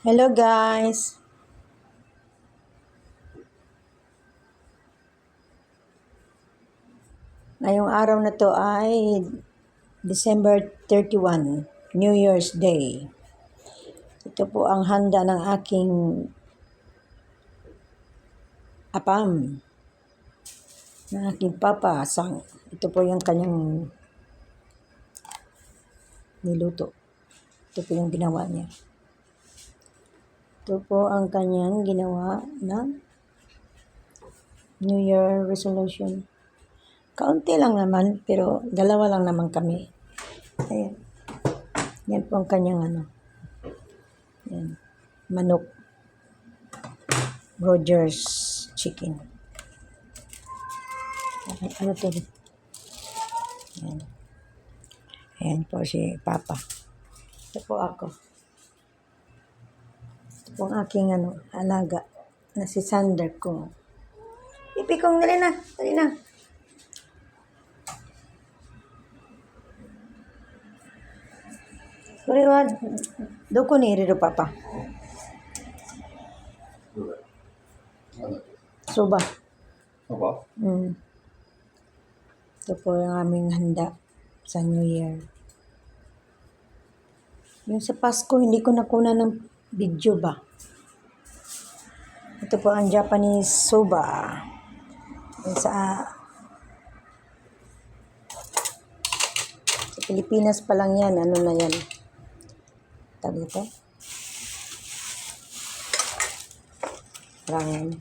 Hello guys! Ngayong araw na to ay December 31, New Year's Day. Ito po ang handa ng aking apam, ng aking papa. Ito po yung kanyang niluto. Ito po yung ginawa niya. Ito po ang kanyang ginawa ng New Year resolution. Kaunti lang naman, pero dalawa lang naman kami. Ayan. Yan po ang kanyang Yan. Manok. Rogers chicken. Ano to? Ayan. Ayan po si Papa. Ito po ako. Ito po ang aking alaga na si Sander ko. Pipi kong, dali na. Dali na. Kuriwad. Doko ni Riro Papa. Suba. Apa? Ito po yung aming handa sa New Year. Yung sa Pasko, hindi ko nakuna ng video ba? Ito po ang Japanese soba. Yung sa Pilipinas pa lang yan. Ano na yan? Tawag ito? Parang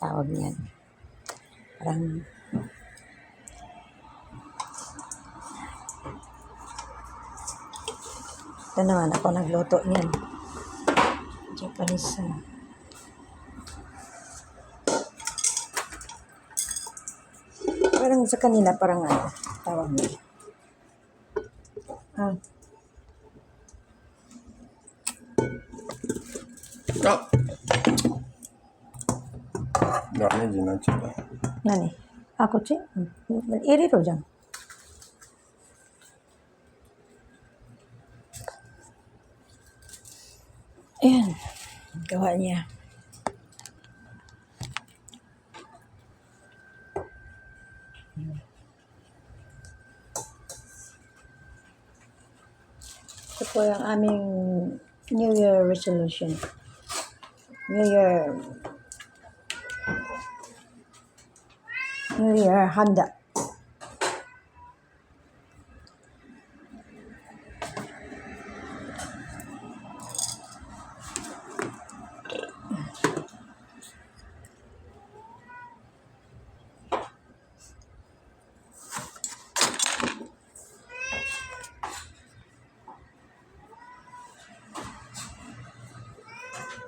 tawag niyan. Parang ito naman ako nagluto niyan. Japanese parang sa kanila parang tawag niya. Ah. Damejiになっちゃった。何こっち入れろじゃん。Ayan. Gawa niya. Ito po yung aming New Year resolution. New Year handa.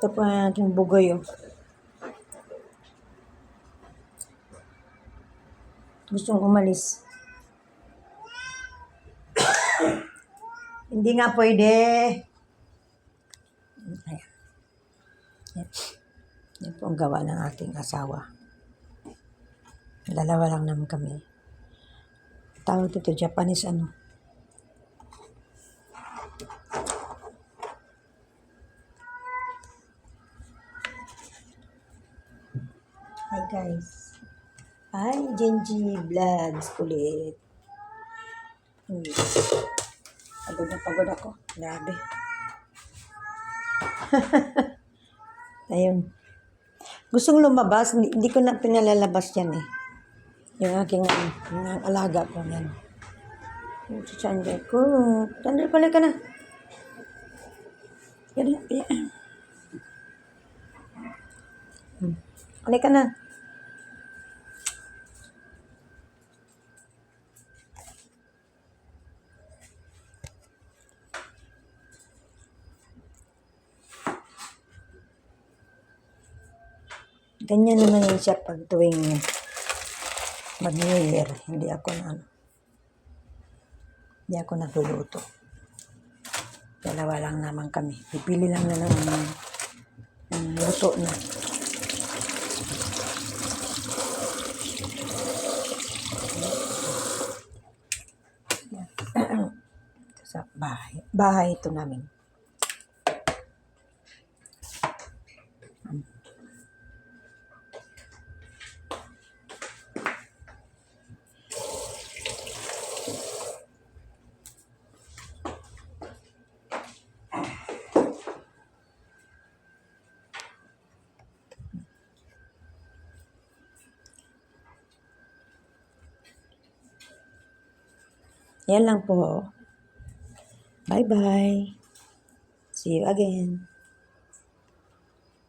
Ito po ang ating bugoy. Gustong umalis. Hindi nga pwede. Ayan. Yan po ang gawa ng aking asawa. Dalawa lang naman kami. Tawag ito Japanese Hi guys. Hi Genji Vlogs ulit. Pagod na pagod ako. Grabe. Ayun. Gustong lumabas. Hindi ko na pinalalabas yan eh. Yung aking yung alaga ko yan. Yung si Sander ko. Sander, balik ka na. Yan. Balik ka na. Ganyan naman yun siya pag tuwing mag-New Year. Hindi ako nagluluto. Dalawa lang naman kami. Pipili lang na ng luto na. sa bahay. Bahay ito namin. Yan lang po. Bye-bye. See you again.